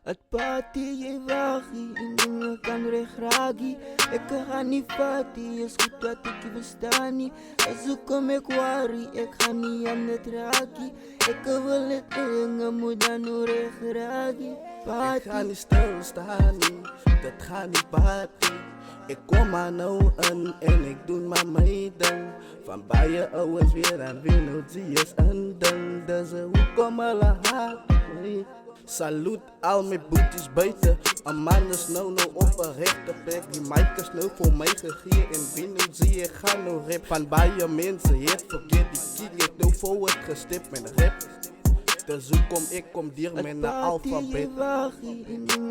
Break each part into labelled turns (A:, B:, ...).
A: Het party je wagie, in kan regragi. Ik ga niet party, is goed dat ik je bestaan niet. Als ik kom ik worry, ik ga niet aan het raki. Ik wil het dingen, moet dan nu regragi.
B: Ik ga niet stilstaan, dat gaat niet party. Ik kom maar nou aan en ik doe maar mijn ding. Van bij je ouders weer aan winnen, zie je een ding. Dus hoe kom alle haat? Salut al mijn boeties buiten. Een man is nou op een rechte plek. Die mic is nou voor mij gegeven. En binnen zie je ga nou rap. Van bij je mensen, het verkeerd. Die kid heeft nou voor het gestipt met rap. Dus hoe kom dier met een alfabet.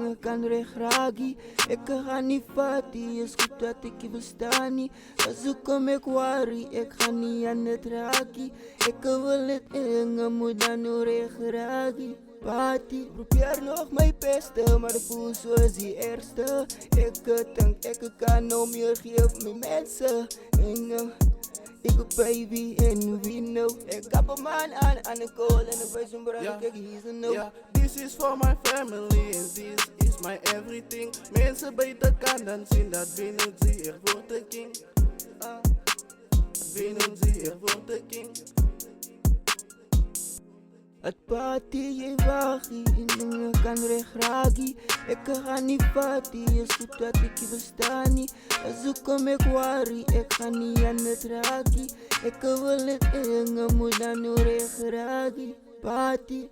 A: Ik kan regragi. Ik ga niet party, is goed dat ik je bestaan niet. Als ik kom ik worry, ik ga niet aan het raki. Ik wil het dingen, moet dan nu regragi. Party, probeer nog mijn beste, maar de voel zoals die eerste. Ik denk, ik kan nog meer geven met mensen. Ik ben baby en we know. Ik heb een man aan de kool en de best een bruid, kijk hier is een no.
B: Yeah, this is for my family and this is my everything. Mensen bij de kant dan zien dat binnen zie er wordt de king. Binnen zie er wordt de king.
A: Het party je wagie, in kan regragi. Ik ga niet party, is goed dat ik je bestaan niet. Als ik kom ik worry, ik ga niet aan het raki. Ik wil het dingen, moet dan nu regragi. Party.